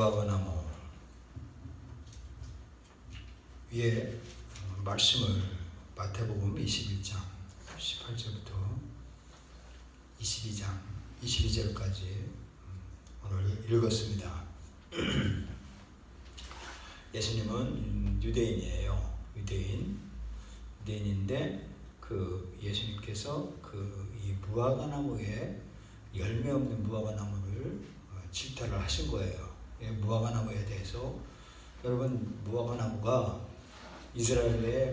무화과나무 위에 말씀을 마태복음 21장 18절부터 22절까지 오늘 읽었습니다. 예수님은 유대인이에요. 유대인인데 그 예수님께서 이 무화과나무에 열매 없는 무화과나무를 질타를 하신 거예요. 무화과나무에 대해서 여러분, 무화과나무가 이스라엘의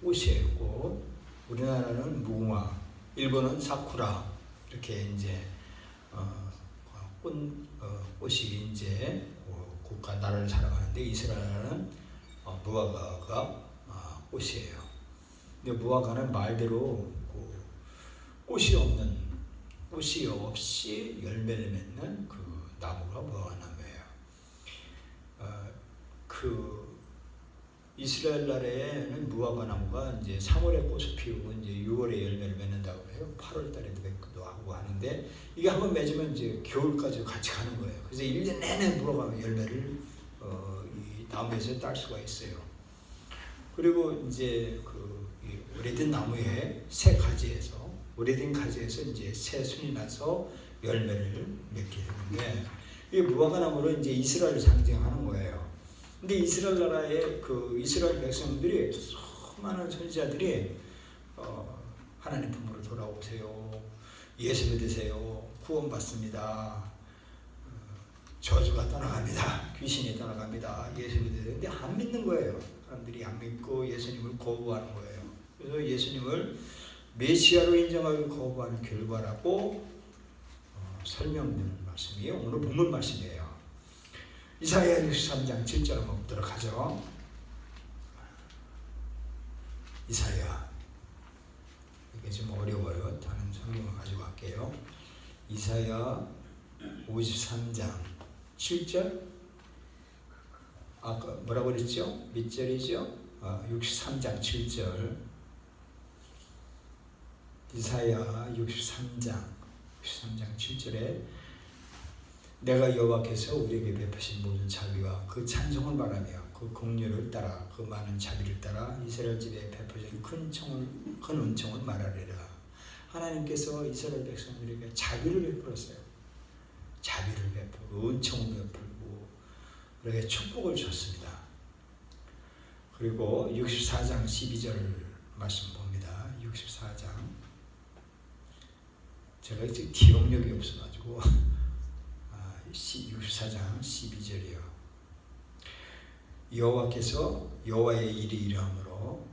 꽃이에요. 꽃. 우리나라는 무궁화, 일본은 사쿠라, 이렇게 이제 꽃이 이제 국가 나라를 살아가는데 이스라엘은 무화과가 꽃이에요. 근데 무화과는 말대로 꽃이 없이 열매를 맺는 그 나무가 무화과나무예요. 이스라엘 나라에는 무화과나무가 이제 3월에 꽃을 피우고 이제 6월에 열매를 맺는다고 해요. 8월 달에도 맺기도 하고 하는데 이게 한번 맺으면 이제 겨울까지 같이 가는 거예요. 그래서 1년 내내 무화과 열매를 이 나무에서 딸 수가 있어요. 그리고 이제 이 오래된 나무에 오래된 가지에서 이제 새 순이 나서 열매를 맺게 되는데 이 무화과나무는 이제 이스라엘을 상징하는 거예요. 근데 이스라엘 나라의 이스라엘 백성들이 수많은 선지자들이 하나님 품으로 돌아오세요. 예수 믿으세요. 구원받습니다. 저주가 떠나갑니다. 귀신이 떠나갑니다. 예수 믿으세요. 근데 안 믿는 거예요. 사람들이 안 믿고 예수님을 거부하는 거예요. 그래서 예수님을 메시아로 인정하고 거부하는 결과라고 설명되는 말씀이 오늘 본문 말씀이에요. 이사야 63장 7절 한번 보도록 하죠. 이사야, 이게 좀 어려워요. 다른 성경을 가지고 갈게요. 이사야 53장 7절. 아까 뭐라고 그랬죠? 몇 절이죠? 63장 7절. 이사야 63장 7절에 내가 여호와께서 우리에게 베푸신 모든 자비와 그 찬송을 말하며 그 긍휼을 따라 그 많은 자비를 따라 이스라엘 집에 베푸신 큰 은총을 말하리라. 하나님께서 이스라엘 백성들에게 자비를 베풀었어요. 자비를 베풀고 은총을 베풀고 그렇게 축복을 줬습니다. 그리고 64장 12절 말씀 봅니다. 64장. 제가 이제 기억력이 없어가지고 64장 12절이요. 여호와께서 여호와의 일이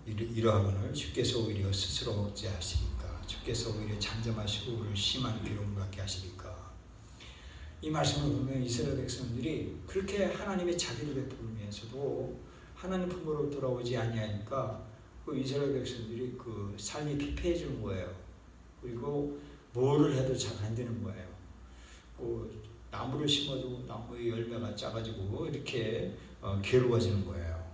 이러하거늘 주께서 오히려 스스로 억제하시니까 주께서 오히려 잠잠하시고 우리를 심한 괴로움을 받게 하시니까. 이 말씀을 보면 이스라엘 백성들이 그렇게 하나님의 자비를 베풀면서도 하나님 품으로 돌아오지 아니하니까 이스라엘 백성들이 삶이 피폐해지는 거예요. 그리고 뭐를 해도 잘 안 되는 거예요. 나무를 심어도 나무의 열매가 작아지고 이렇게 괴로워지는 거예요.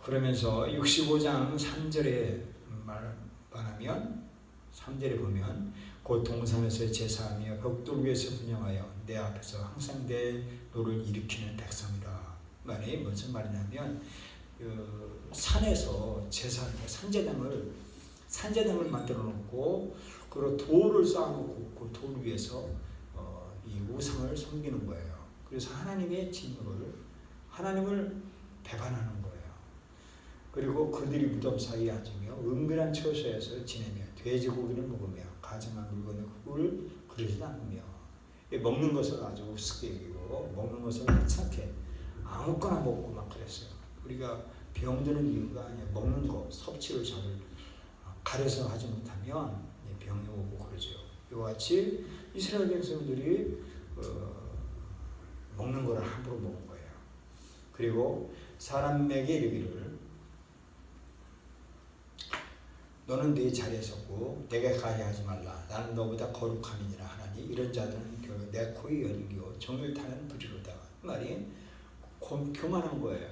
그러면서 65장 3절에 말하면 3절에 보면 곧 동산에서 제사하며 벽돌 위에서 분향하여 내 앞에서 항상 내 노를 일으키는 백성이라. 말이 무슨 말이냐면 산에서 제사하는 산제단을 만들어 놓고 그리고 돌을 쌓아놓고 그 돌 위에서 이 우상을 섬기는 거예요. 그래서 하나님의 하나님을 배반하는 거예요. 그리고 그들이 무덤 사이에 앉으며 은밀한 처소에서 지내며 돼지고기를 먹으며 가증한 물건의 흙을 그러지도 않으며 먹는 것을 아주 우습게 여기고 먹는 것을 하찮게 아무거나 먹고 막 그랬어요. 우리가 병드는 이유가 아니에요. 먹는 거, 섭취를 잘 가려서 하지 못하면 병이 오고 그러죠. 이와 같이 이스라엘 백성들이 먹는 거를 함부로 먹은 거예요. 그리고 사람에게 이르기를 너는 네 자리에 섰고 내게 가야 하지 말라. 나는 너보다 거룩함이니라 하나니 이런 자들은 내 코에 연기요 정을 타는 부지로다. 말이 교만한 거예요.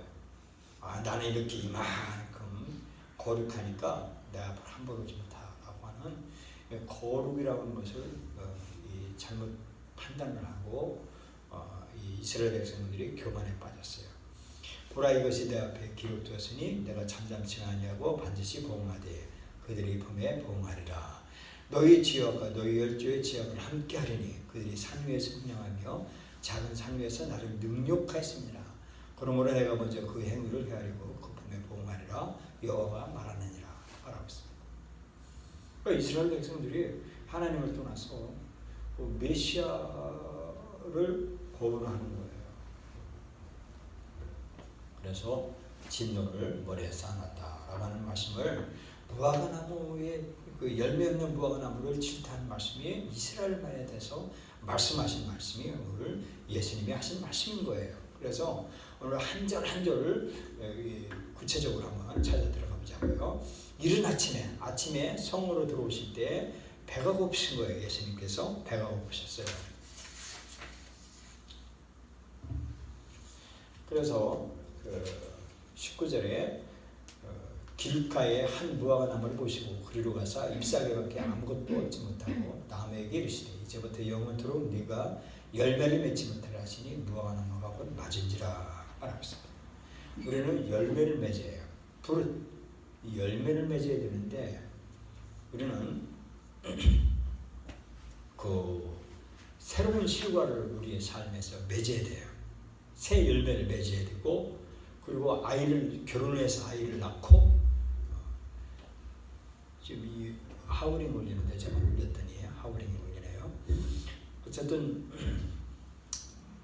나는 이렇게 이만큼 거룩하니까 내 앞을 함부로 오지 못하라고 하는 거룩이라고 하는 것을 잘못 판단을 하고 이 이스라엘 백성들이 교만에 빠졌어요. 보라, 이것이 내 앞에 기록되었으니 내가 잠잠치 아니하고 반드시 보응하되 그들이 품에 보응하리라. 너희 지역과 너희 열조의 지역을 함께하리니 그들이 산 위에서 분양하며 작은 산 위에서 나를 능욕하였습니다. 그러므로 내가 먼저 그 행위를 헤아리고 그 품에 보응하리라. 여호와가 말하느니라 라고 했습니다. 그러니까 이스라엘 백성들이 하나님을 떠나서 메시아를 거부하는 거예요. 그래서 진노를 머리에 쌓아놨다라고 하는 말씀을, 무화과나무의 그 열매 없는 무화과나무를 질타하는 말씀이 이스라엘만에 대해서 말씀하신 말씀이 오늘 예수님이 하신 말씀인 거예요. 그래서 오늘 한 절 한 절을 구체적으로 한번 찾아 들어가 보자고요. 이른 아침에 성으로 들어오실 때 배가 고프신 거예요. 예수님께서 배가 고프셨어요. 그래서 19절에 길가에 한 무화과나무를 보시고 그리로 가서 잎사귀밖에 아무것도 얻지 못하고 나무에게 이르시되 이제부터 영원토록 네가 열매를 맺지 못하라 하시니 무화과나무가 곧 맞은지라 말하고 있습니다. 우리는 열매를 맺어야 해요. 열매를 맺어야 되는데 우리는 그 새로운 실과를 우리의 삶에서 맺어야 돼요. 새 열매를 맺어야 되고, 그리고 결혼을 해서 아이를 낳고, 지금 이 하우링 울리는데 제가 울렸더니 하우링이 울리네요. 어쨌든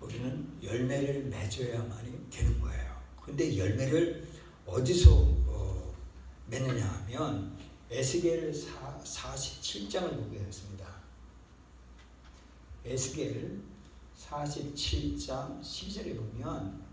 우리는 열매를 맺어야만이 되는 거예요. 근데 열매를 어디서 맺느냐 하면 에스겔 47장을 보게 됐습니다. 에스겔 47장 12절에 보면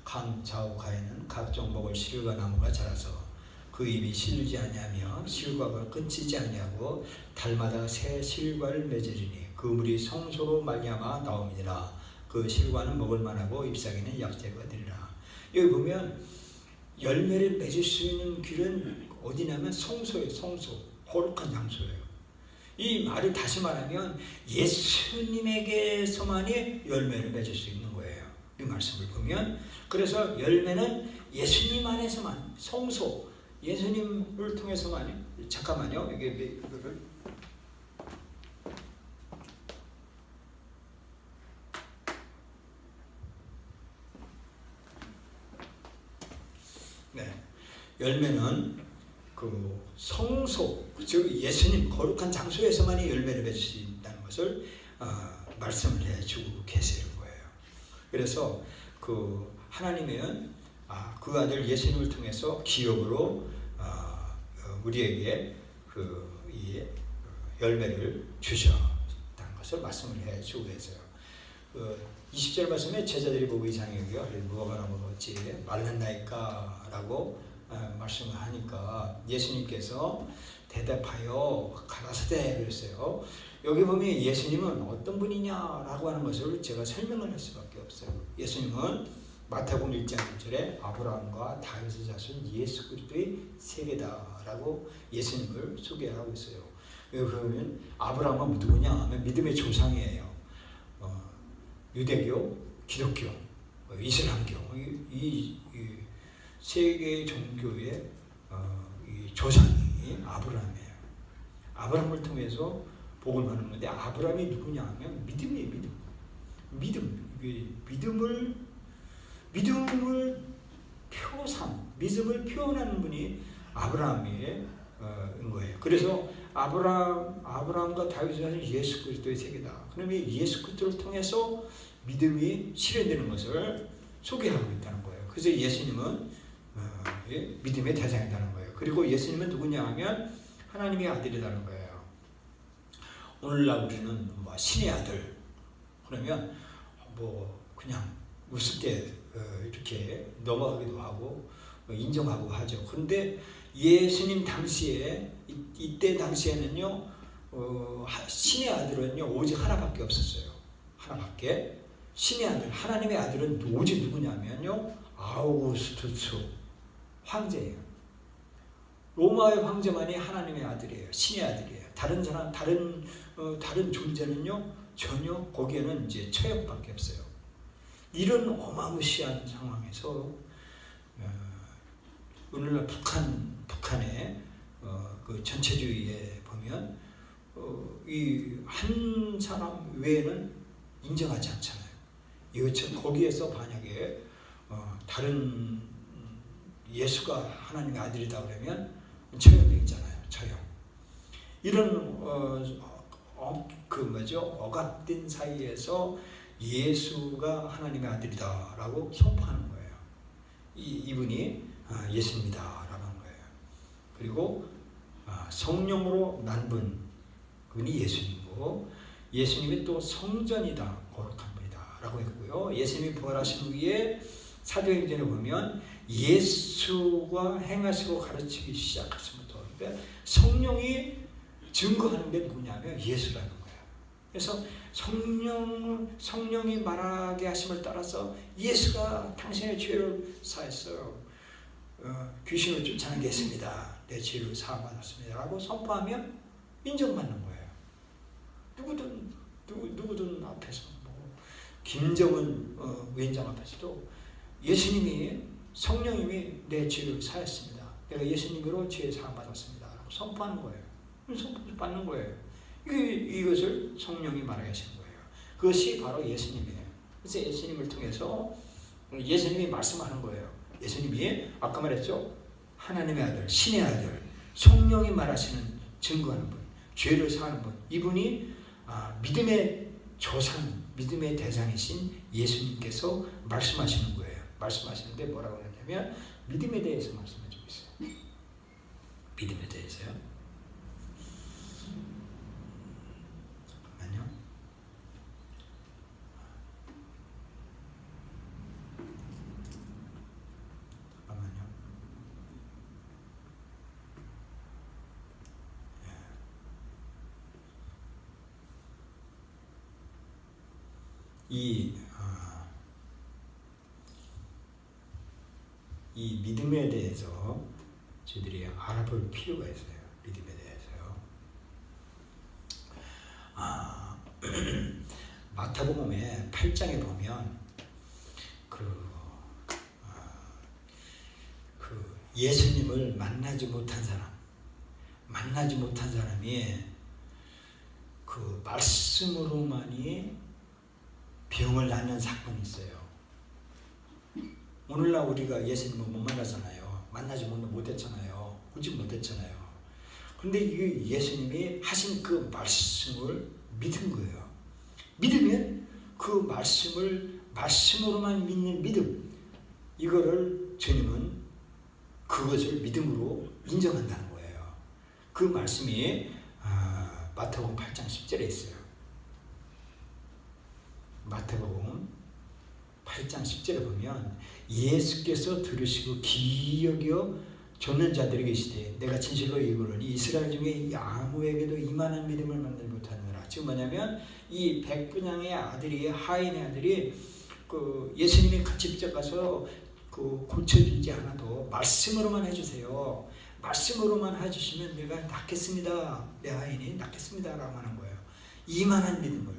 강 좌우가에는 각종 먹을 실과 나무가 자라서 그 잎이 시들지 아니하며 실과가 끊지지 아니하고 달마다 새 실과를 맺으리니 그 물이 성소로 말미암아 나옵니다. 그 실과는 먹을 만하고 잎사귀는 약재가 되리라. 여기 보면 열매를 맺을 수 있는 길은 어디냐면 성소예요. 성소, 거룩한 장소예요. 이 말을 다시 말하면 예수님에게서만이 열매를 맺을 수 있는 거예요. 이 말씀을 보면, 그래서 열매는 예수님 안에서만, 성소, 예수님을 통해서만이. 잠깐만요. 이거를 열매는 그 성소, 즉 예수님 거룩한 장소에서만이 열매를 맺을 수 있다는 것을 말씀을 해주고 계시는 거예요. 그래서 그 하나님은 그 아들 예수님을 통해서 기업으로 우리에게 이 열매를 주셨다는 것을 말씀을 해주고 계세요. 20절 말씀에 제자들이 보고 이상히 여겨 무화과나무가 어찌 말랐나이까 라고 말씀을 하니까 예수님께서 대답하여 가라사대 그랬어요. 여기 보면 예수님은 어떤 분이냐라고 하는 것을 제가 설명을 할 수밖에 없어요. 예수님은 마태복음 1장 1절에 아브라함과 다윗의 자손 예수 그리스도의 세계다라고 예수님을 소개하고 있어요. 여기 보면 아브라함은 누구냐 하면 믿음의 조상이에요. 유대교, 기독교, 이슬람교, 이 세계 종교의 이 조상이 아브라함이에요. 아브라함을 통해서 복을 받는 건데, 아브라함이 누구냐 하면 믿음이에요. 믿음을 표현하는 분이 아브라함인 거예요. 그래서 아브라함과 다윗의 자손 예수 그리스도의 세계다. 그러면 예수 그리스도를 통해서 믿음이 실현되는 것을 소개하고 있다는 거예요. 그래서 예수님은 믿음의 대상이라는 거예요. 그리고 예수님은 누구냐 하면 하나님의 아들이라는 거예요. 오늘날 우리는 신의 아들 그러면 그냥 우습게 이렇게 넘어가기도 하고 인정하고 하죠. 그런데 예수님 당시에 이때 당시에는요 신의 아들은요 오직 하나밖에 없었어요. 하나밖에. 신의 아들, 하나님의 아들은 오직 누구냐면요 아우구스투스 황제예요. 로마의 황제만이 하나님의 아들이에요. 신의 아들이에요. 다른 존재는요 전혀 거기에는 이제 처형밖에 없어요. 이런 어마무시한 상황에서 오늘날 북한의 그 전체주의에 보면 이 한 사람 외에는 인정하지 않잖아요. 이것처럼 거기에서 만약에 다른 예수가 하나님의 아들이다 그러면 처형되잖아요. 처형. 이런 억압된 사이에서 예수가 하나님의 아들이다라고 선포하는 거예요. 이분이 예수입니다라는 거예요. 그리고 성령으로 난 분이 예수님이고, 예수님이 또 성전이다, 거룩한 분이다라고 했고요. 예수님이 부활하신 후에 사도행전에 보면 예수가 행하시고 가르치기 시작하시면서 성령이 증거하는 게 누구냐면 예수라는 거예요. 그래서 성령이 말하게 하심을 따라서 예수가 당신의 죄를 사했어요. 귀신을 쫓아내겠습니다. 내 죄를 사함받았습니다. 라고 선포하면 인정받는 거예요. 누구든 앞에서, 김정은 위원장 앞에서도 예수님이, 성령님이 내 죄를 사했습니다. 내가 예수님으로 죄 사함받았습니다. 라고 선포하는 거예요. 선포받는 거예요. 이것을 성령이 말하신 거예요. 그것이 바로 예수님이에요. 그래서 예수님을 통해서 예수님이 말씀하는 거예요. 예수님이 아까 말했죠. 하나님의 아들, 신의 아들, 성령이 말하시는, 증거하는 분, 죄를 사하는 분, 이분이 믿음의 조상, 믿음의 대상이신 예수님께서 말씀하시는 거예요. 말씀하시는데 뭐라고 하냐면 믿음에 대해서 말씀해주고 있어요. 믿음에 대해서요. 이 믿음에 대해서 저희들이 알아볼 필요가 있어요. 믿음에 대해서요. 마태복음의 8장에 보면 예수님을 만나지 못한 사람이 그 말씀으로만이 병을 낫는 사건이 있어요. 오늘날 우리가 예수님을 못 만나잖아요. 만나지 못했잖아요. 오지 못했잖아요. 그런데 이 예수님이 하신 그 말씀을 믿은 거예요. 믿으면 그 말씀으로만 믿는 믿음, 이거를 주님은 그것을 믿음으로 인정한다는 거예요. 그 말씀이 마태복음 8장 10절에 있어요. 마태복음 8장 10절에 보면 예수께서 들으시고 귀히 여겨 좇는 자들에게 이르시되 내가 진실로 이르노니 이스라엘 중에 아무에게도 이만한 믿음을 만들지 못하느니라. 지금 뭐냐면 이 백분양의 아들이, 하인의 아들이 예수님이 직접 가서 고쳐주지 않아도 말씀으로만 해주세요. 말씀으로만 해주시면 내가 낫겠습니다. 내 하인이 낫겠습니다. 라고 하는 거예요. 이만한 믿음을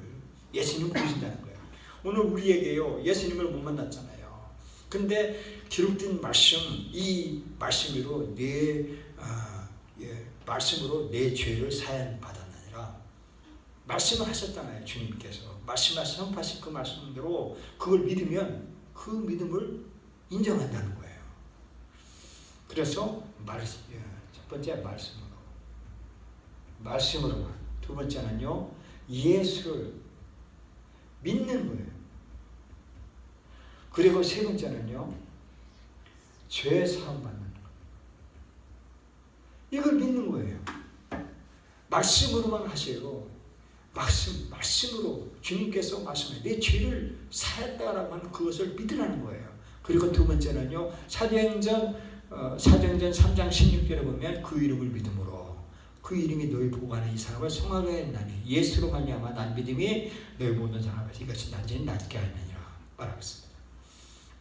예수님은 주신다는 거예요. 오늘 우리에게요, 예수님을 못 만났잖아요. 근데 기록된 말씀, 이 말씀으로 말씀으로 내 죄를 사함받았느니라. 말씀을 하셨잖아요. 주님께서 말씀하신, 선포하신 그 말씀대로 그걸 믿으면 그 믿음을 인정한다는 거예요. 그래서 첫 번째 말씀으로만, 두 번째는요, 예수를 믿는 거예요. 그리고 세 번째는요, 죄 사함 받는 거예요. 이걸 믿는 거예요. 말씀으로만 하세요. 말씀으로 주님께서 말씀해 내 죄를 사했다라고 하는 그것을 믿으라는 거예요. 그리고 두 번째는요, 사도행전 3장 16절에 보면 그 이름을 믿음으로 그 이름이 너희 보고 하는 이 사람을 성하게 했나니 예수로 말미암아 난 믿음이 너희 모든 사람 앞에서 이것이 난전히 낫게 하느니라 말하고 있습니다.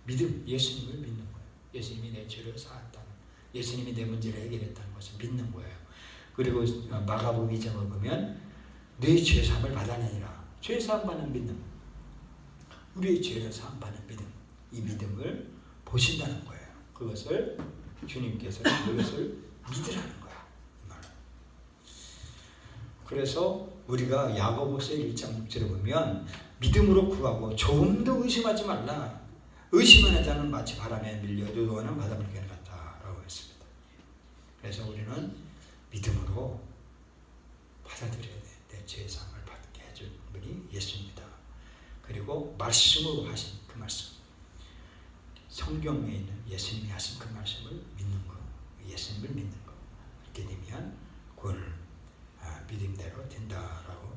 믿음, 예수님을 믿는 거예요. 예수님이 내 죄를 사했다는, 예수님이 내 문제를 해결했다는 것을 믿는 거예요. 그리고 마가복음 2장을 보면 내 죄사함을 받았느니라. 죄사함 받는 믿음. 우리의 죄를 사함받는 믿음, 이 믿음을 보신다는 거예요. 그것을 주님께서 그것을 믿으라는 거야. 이 말은. 그래서 우리가 야고보서 1장 6절에 보면 믿음으로 구하고 조금도 의심하지 말라. 의심하는 자는 마치 바람에 밀려 요동하는 바닷물개 같다라고 했습니다. 그래서 우리는 믿음으로 받아들여야 돼. 내 죄의 사함을 받게 해줄 분이 예수입니다. 그리고 말씀으로 하신 그 말씀, 성경에 있는 예수님이 하신 그 말씀을 믿는 것, 예수님을 믿는 것, 이렇게 되면 구원을 믿음대로 된다라고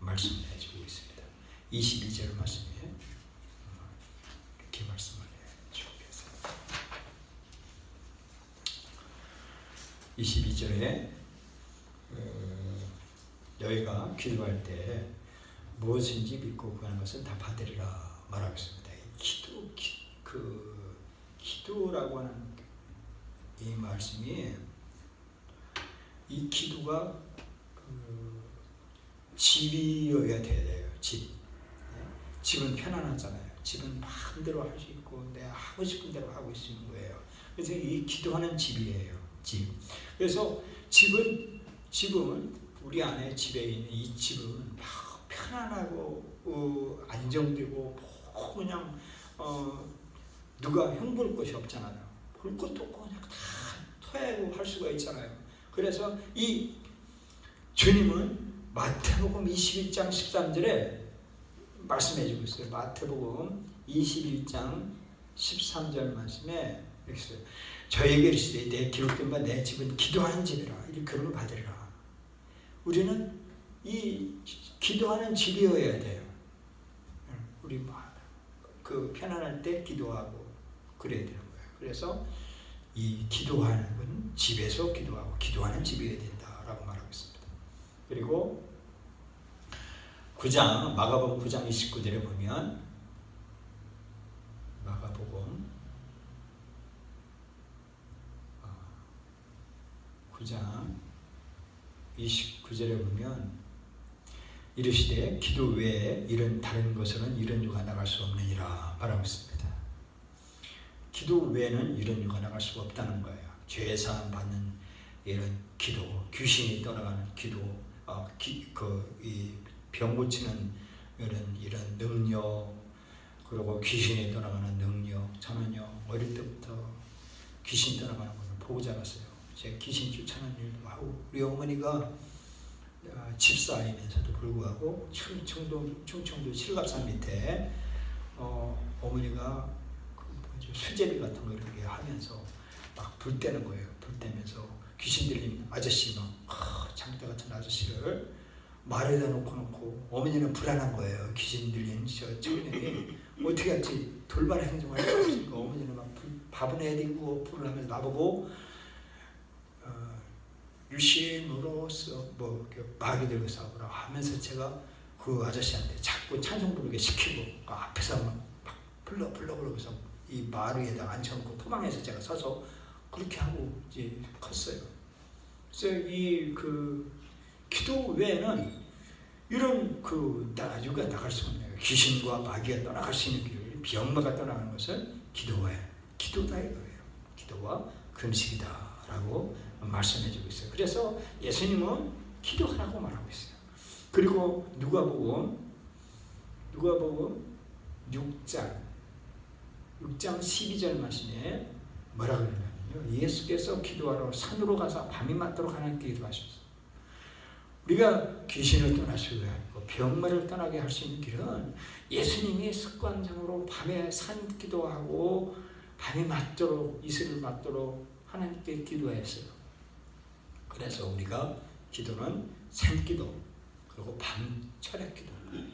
말씀을 해주고 있습니다. 22절 말씀에 이렇게 말씀을 해주고 계세요. 22절에 너희가 기도할 때 무엇인지 믿고 구하는 것은 다 받으리라 말하고 있습니다. 기도라고 하는 이 말씀이, 이 기도가 집이어야 돼요. 집은 편안하잖아요. 집은 마음대로 할 수 있고 내가 하고 싶은 대로 하고 있는 거예요. 그래서 이 기도하는 집이에요. 집. 그래서 집은 우리 안에 집에 있는 이 집은 막 편안하고 안정되고 그냥 누가 흉볼 것이 없잖아요. 볼 것도 없고 그냥 다 토하고 할 수가 있잖아요. 그래서 이 주님은 마태복음 21장 13절에 말씀해 주고 있어요. 마태복음 21장 13절 말씀에 이렇게 써요. 저에게 이르시되 내 기록된 바 내 집은 기도하는 집이라 이 그름을 받으리라. 우리는 이 기도하는 집이어야 돼요. 우리 그 편안할 때 기도하고 그래야 되는 거예요. 그래서 이 기도하는 건 집에서 기도하고 기도하는 집이어야 된다라고 말하고 있습니다. 그리고 마가복음 9장 29절에 보면 마가복음 9장 29절에 보면 이르시되 기도 외에 이런 다른 것으로는 이런 유가 나갈 수 없느니라 말하고 있습니다. 기도 외에는 이런 유가 나갈 수가 없다는 거예요. 죄 사함 받는 이런 기도, 귀신이 떠나가는 기도, 이 병 고치는 이런 능력, 그리고 귀신이 떠나가는 능력. 저는요 어릴 때부터 귀신 떠나가는 것을 보고 자랐어요. 제가 귀신 쫓아내는 일도 하고, 우리 어머니가 집사이면서도 불구하고 충청도 칠갑산 밑에 어머니가 수제비 같은 거 이렇게 하면서 막 불 때는 거예요. 불 때면서 귀신 들린 아저씨, 장대 같은 아저씨를 말에다 놓고 어머니는 불안한 거예요. 귀신 들린 저 청년이 어떻게 할지 돌발 행동을 할 수 없으니까 어머니는 막 밥은 해드리고 불을 하면서 나보고 유신으로서 마귀 들고 싸우라 하면서 제가 그 아저씨한테 자꾸 찬송 부르게 시키고 앞에서 막 불러 그러고서 이 말 위에다 앉혀놓고 토방에서 제가 서서 그렇게 하고 이제 컸어요. 그래서 이 기도 외에는 이런 유가 나갈 수 없네요. 귀신과 마귀가 떠나갈 수 있는 길을, 병마가 떠나가는 것은 기도다 이거예요. 기도와 금식이다라고 말씀해주고 있어요. 그래서 예수님은 기도하라고 말하고 있어요. 그리고 누가복음 6장 12절 말씀에 뭐라 그러냐면요, 예수께서 기도하러 산으로 가서 밤이 맞도록 하나님께 기도하셨어요. 우리가 귀신을 떠날 수가 있고 병마를 떠나게 할 수 있는 길은 예수님이 습관적으로 밤에 산 기도하고 밤이 맞도록, 이슬을 맞도록 하나님께 기도했어요. 그래서 우리가 기도는 산기도, 그리고 밤 철학기도,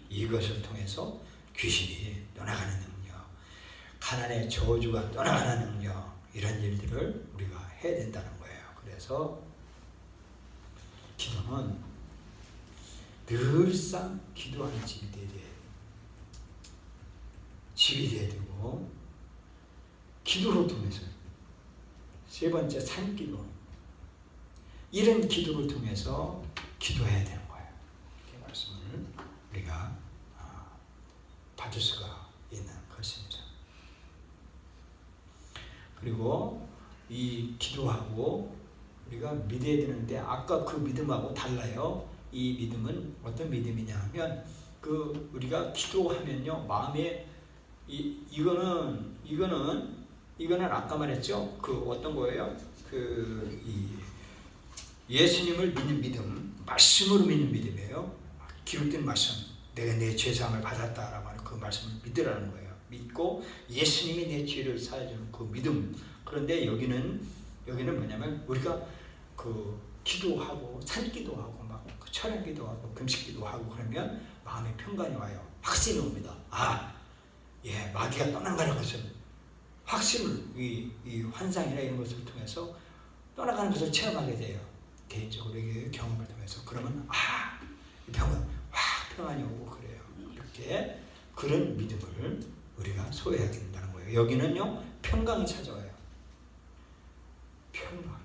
이것을 통해서 귀신이 떠나가는 능력, 가난의 저주가 떠나가는 능력, 이런 일들을 우리가 해야 된다는 거예요. 그래서 기도는 늘상 기도하는 집이 돼야 되고, 기도로 통해서 세 번째 산기도, 이런 기도를 통해서 기도해야 되는 거예요. 이렇게 말씀을 우리가 받을 수가 이 기도하고 우리가 믿어야 되는데 아까 그 믿음하고 달라요. 이 믿음은 어떤 믿음이냐 하면 그 우리가 기도하면요 마음에 이거는 아까 말했죠. 그 어떤 거예요? 이 예수님을 믿는 믿음, 말씀으로 믿는 믿음이에요. 기록된 말씀, 내가 내 죄사함을 받았다라고 하는 그 말씀을 믿으라는 거예요. 믿고 예수님이 내 죄를 사해주는 그 믿음. 그런데 여기는 뭐냐면 우리가 그 기도하고 산기도하고 막 철야기도하고 금식기도하고 그러면 마음에 평강이 와요. 확신이 옵니다. 마귀가 떠나가는 것을 확신을 이 환상이나 이런 것을 통해서 떠나가는 것을 체험하게 돼요. 개인적으로 이 경험을 통해서 그러면 평안이 오고 그래요. 이렇게 그런 믿음을 우리가 소유해야 된다는 거예요. 여기는요 평강이 찾아와요. 평강.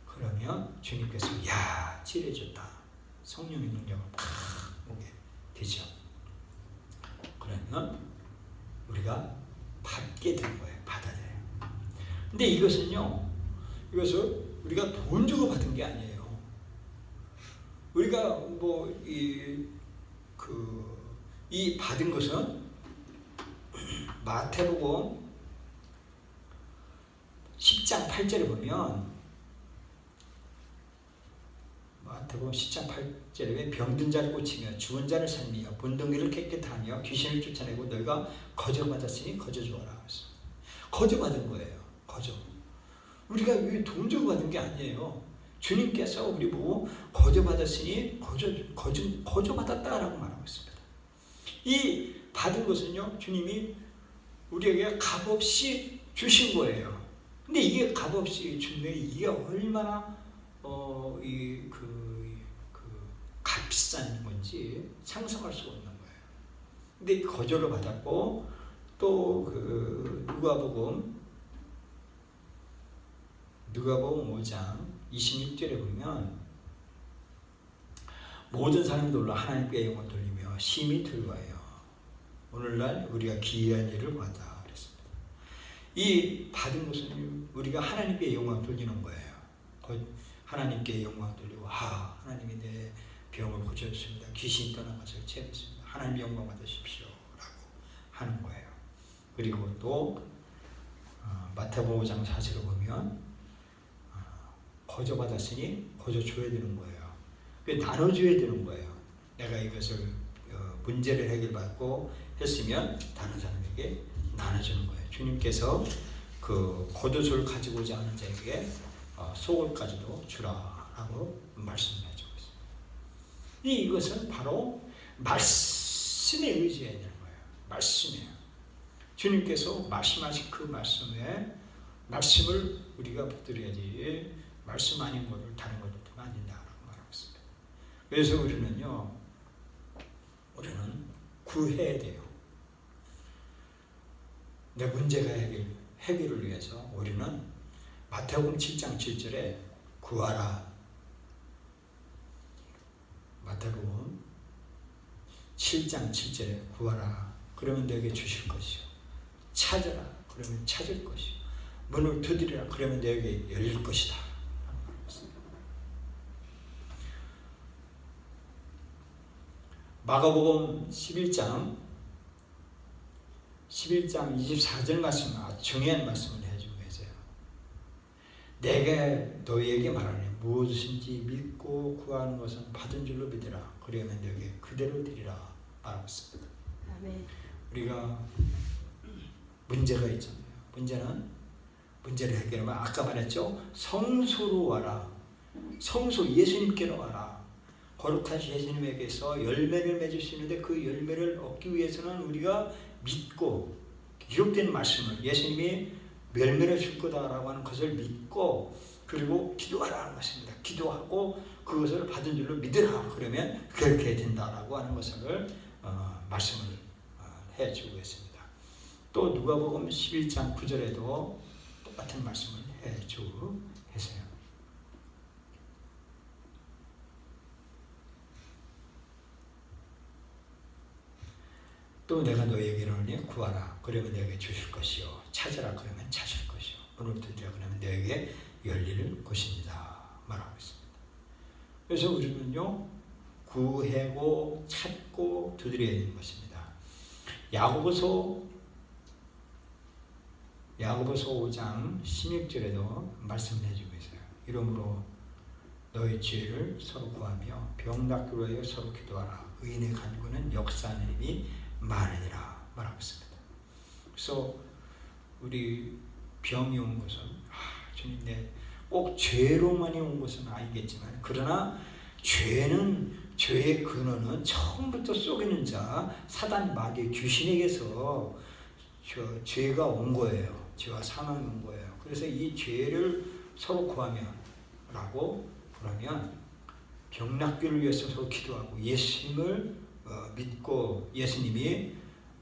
그러면 주님께서 치료해줬다. 성령의 능력을 팍 오게 되죠. 그러면 우리가 받게 되는 거예요. 받아들여요. 근데 이것을 우리가 돈 주고 받은 게 아니에요. 우리가 이 받은 것은 마태복음 10장 8절에 보면 마태복음 10장 8절에 병든 자를 고치며 죽은 자를 살리며 본덩이를 깨끗하며 귀신을 쫓아내고 너희가 거저받았으니 거저주어라. 거저받은 거예요. 거저. 우리가 돈 주고 받은 게 아니에요. 주님께서 우리 보고 거저받았으니 거저받았다라고 말하고 있습니다. 이 받은 것은요 주님이 우리에게 값없이 주신 거예요. 근데 이게 값없이 주는 이게 얼마나 값비싼 건지 상상할 수 없는 거예요. 근데 거저를 받았고 또 누가복음 5장 26절에 보면 모든 사람들로 하나님께 영광 돌리며 심히 즐거워해요. 오늘날 우리가 기이한 일을 받아 그랬습니다. 이 받은 것은 우리가 하나님께 영광 돌리는 거예요. 하나님께 영광 돌리고 하나님이 내 병을 고쳐주십니다. 귀신이 떠나가서 채웠습니다. 하나님 영광 받으십시오 라고 하는 거예요. 그리고 또 마태복음 5장 4절을 보면 거저 받았으니 거저 줘야 되는 거예요. 나눠줘야 되는 거예요. 내가 이것을 문제를 해결받고 했으면 다른 사람에게 나눠주는 거예요. 주님께서 그 겉옷을 가지고 오지 않은 자에게 속옷까지도 주라라고 말씀해 주고 있습니다. 이것은 바로 말씀에 의지해야 되는 거예요. 말씀이에요. 주님께서 말씀하신 그 말씀을 우리가 붙들어야지 말씀 아닌 것을 다른 것을 두면 안 된다라고 말하고 있습니다. 그래서 우리는 구해야 돼요. 내 문제가 해결을 위해서 우리는 마태복음 7장 7절에 구하라. 마태복음 7장 7절에 구하라. 그러면 너에게 주실 것이요. 찾아라. 그러면 찾을 것이요. 문을 두드리라. 그러면 너에게 열릴 것이다. 마가복음 11장 24절 말씀 중요한 말씀을 해주고 계세요. 내가 너희에게 말하니 무엇이든지 믿고 구하는 것은 받은 줄로 믿으라. 그러면 너희에게 그대로 드리라 말하고 있습니다. 아멘. 우리가 문제가 있잖아요. 문제를 해결하면 아까 말했죠. 성소로 와라. 성소 예수님께로 와라. 거룩하신 예수님에게서 열매를 맺을 수 있는데 그 열매를 얻기 위해서는 우리가 믿고 기록된 말씀을 예수님이 열매를 줄 거다라고 하는 것을 믿고 그리고 기도하라는 것입니다. 기도하고 그것을 받은 줄로 믿으라. 그러면 그렇게 된다라고 하는 것을 말씀을 해주고 있습니다. 또 누가복음 11장 9절에도 똑같은 말씀을 해주고 계세요. 또 내가 너희에게 이르노니 구하라. 그러면 너에게 주실 것이요. 찾으라. 그러면 찾을 것이요. 문을 두드려 그러면 너에게 열릴 것입니다. 말하고 있습니다. 그래서 우리는요, 구하고 찾고 두드려야 되는 것입니다. 야고보서 5장 16절에도 말씀을 해주고 있어요. 이러므로 너희 죄를 서로 구하며 병 낫기로 하여 서로 기도하라. 의인의 간구는 역사하는 힘이 많으니라 말하고 있습니다. 그래서 우리 병이 온 것은 주님 꼭 죄로만이 온 것은 아니겠지만, 그러나 죄의 근원은 처음부터 속이는 자 사단 마귀 귀신에게서 죄가 온 거예요. 죄와 사망이 온 거예요. 그래서 이 죄를 서로 구하며 라고 그러면 병 낫기를 위해서 서로 기도하고 예수님을 믿고 예수님이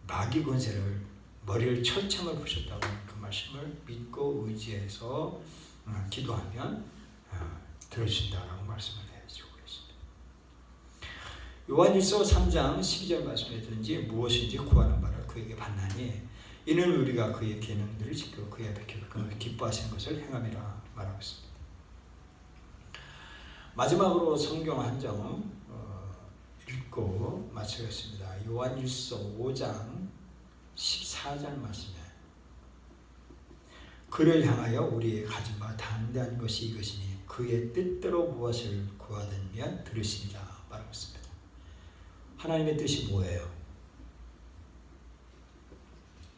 마귀 권세를 머리를 철참을 부셨다고 그 말씀을 믿고 의지해서 기도하면 들으신다라고 말씀을 해주고 계십니다. 요한일서 3장 12절 말씀에 든지 무엇인지 구하는 바를 그에게 받나니 이는 우리가 그의 계명들을 지키고 그의 앞에 기뻐하시는 것을 행함이라 말하고 있습니다. 마지막으로 성경 한 장 읽고 마치겠습니다. 요한일서 5장 14절 말씀에 그를 향하여 우리의 가진 바 담대한 것이 이것이니 그의 뜻대로 무엇을 구하든면 들으시리라 말하고 있습니다. 하나님의 뜻이 뭐예요?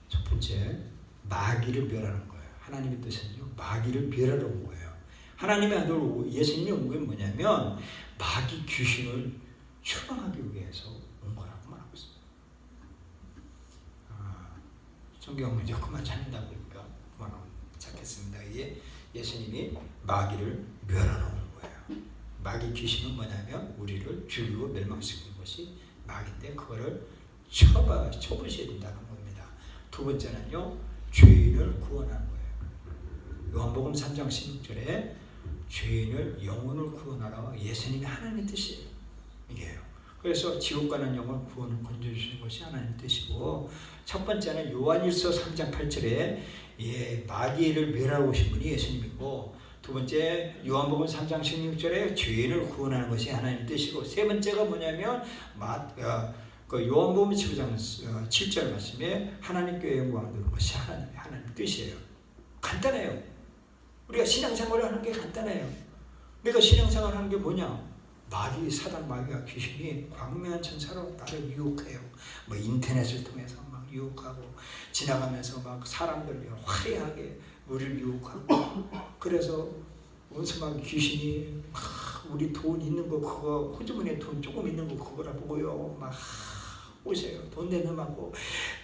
첫 번째, 마귀를 멸하는 거예요. 하나님의 뜻은요, 마귀를 멸하러 온 거예요. 하나님의 아들 예수님이 온 게 뭐냐면 마귀 귀신을 추방하기 위해서 온 거라고 말하고 있습니다. 성경은 그만 찾는다 보니까 그만 찾겠습니다. 이게 예수님이 마귀를 멸하러 온 거예요. 마귀 귀신은 뭐냐면 우리를 죽이고 멸망시키는 것이 마귀인데 그거를 쳐부셔야 된다는 겁니다. 두 번째는요, 죄인을 구원하는 거예요. 요한복음 3장 16절에 죄인을 영혼을 구원하라. 예수님이 하나님의 뜻이에요. 이게요. 그래서 지옥 가는 영혼 구원을 건져주시는 것이 하나님의 뜻이고, 첫 번째는 요한일서 3장 8절에 마귀를 멸하러 오신 분이 예수님이고, 두 번째 요한복음 3장 16절에 죄인을 구원하는 것이 하나님의 뜻이고, 세 번째가 뭐냐면 요한복음 19장 7절 말씀에 하나님께 영광을 드리는 것이 하나님의 뜻이에요. 간단해요. 우리가 신앙생활을 하는 게 간단해요. 내가 신앙생활을 하는 게 뭐냐? 사단 마귀와 귀신이 광명한 천사로 나를 유혹해요. 인터넷을 통해서 막 유혹하고, 지나가면서 막 사람들 화려하게 우리를 유혹하고, 그래서 어디서 막 귀신이 막 우리 돈 있는 거 그거 호주머니에 돈 조금 있는 거 그거라 보고요. 막 오세요. 돈 내놓으라고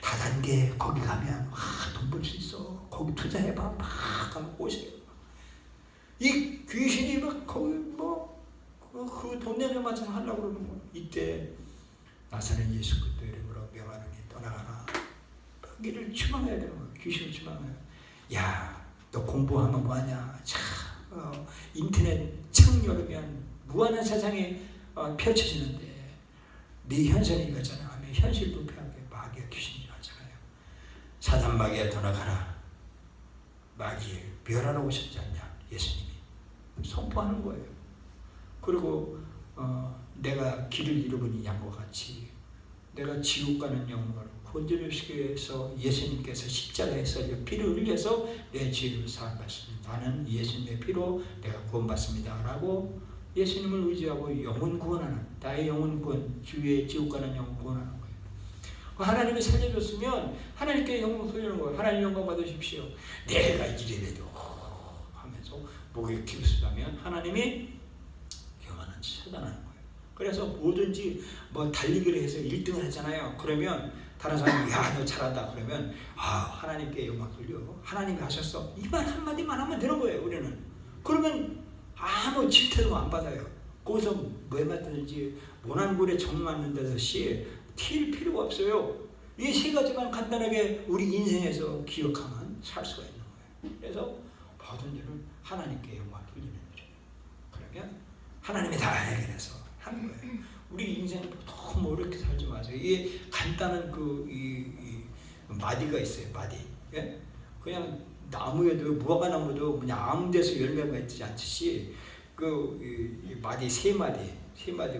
다단계 거기 가면 돈 벌 수 있어. 거기 투자해봐. 막 가면 오세요. 이 귀신이 막 거기 그 돈 내는 마찬 하려고 그러는 거야. 이때 나사렛 예수 그리스도 이름으로 명하노니 떠나가라. 마귀를 추방해야 되는 거야. 귀신을 추방해야. 야, 너 공부하면 뭐하냐? 인터넷 창 열으면 무한한 세상이 펼쳐지는데 네 현실이 이거잖아. 하면 현실 부패하게 마귀가 귀신이 하잖아요. 사단 마귀야 떠나가라. 마귀 멸하러 오셨지 않냐? 예수님이 선포하는 거예요. 그리고 내가 길을 잃어버린 양과 같이 내가 지옥 가는 영혼을 건져주시기 위해서 예수님께서 십자가에서 피를 흘려서 내 죄를 사함받습니다. 나는 예수님의 피로 내가 구원받습니다. 라고 예수님을 의지하고 영혼 구원하는, 나의 영혼 구원, 주위에 지옥 가는 영혼 구원하는 거예요. 하나님이 살려줬으면 하나님께 영광 돌리는 거예요. 하나님 영광 받으십시오. 내가 이래봬도 하면서 목에 기우스다면 하나님이 처단하는 거예요. 그래서 뭐든지 달리기를 해서 1등을 하잖아요. 그러면 다른 사람이 야, 너 잘한다. 그러면 하나님께 영광 돌려. 하나님이 하셨어. 이 말 한마디만 하면 되는 거예요. 우리는. 그러면 아무 질타도 안 받아요. 거기서 뭐 맞든지 모난골에 정 맞는 듯이 튈 필요가 없어요. 이 세 가지만 간단하게 우리 인생에서 기억하면 살 수가 있는 거예요. 그래서 모든 일을 하나님께 영광 돌리는 일이에요. 그러면 하나님이 다 해결해서 하는 거예요. 우리 인생 너무 어렵게 살지 마세요. 이게 간단한 마디가 있어요. 마디. 예? 그냥 나무에도 무화과 나무도 그냥 아무 데서 열매가 맺지 않듯이 이 마디 세 마디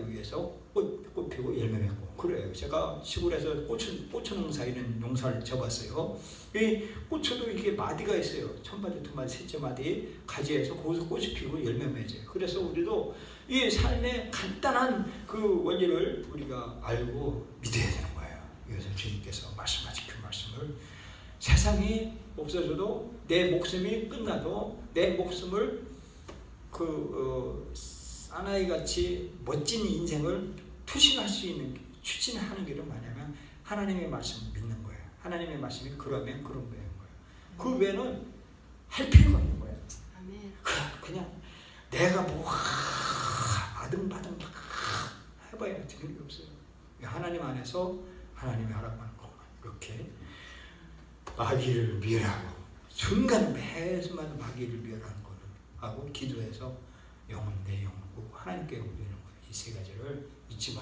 위에서 꽃 피고 열매 맺고 그래요. 제가 시골에서 고추 농사 이런 농사를 접었어요. 이 고추도 이게 마디가 있어요. 첫 마디, 두 마디, 셋째 마디 가지에서 거기서 꽃이 피고 열매 맺어요. 그래서 우리도 이 삶의 간단한 그 원리를 우리가 알고 믿어야 되는 거예요. 그래서 주님께서 말씀하신 그 말씀을 세상이 없어져도 내 목숨이 끝나도 내 목숨을 사나이 같이 멋진 인생을 투신할 수 있는 추진하는 길은 뭐냐면 하나님의 말씀을 믿는 거예요. 하나님의 말씀이 그러면 그런 거예요. 그 외에는 할 필요가 없는 거예요. 그냥 내가 뭐 아등바등 해봐야 되는 게 없어요. 하나님 안에서 하나님이 하라고 하는 것만 이렇게 마귀를 멸하고 순간 매순간 마귀를 멸하는 거를 하고 기도해서 영혼 내 영혼 꼭 하나님께 올리는 거예요. 이 세 가지를 잊지 마.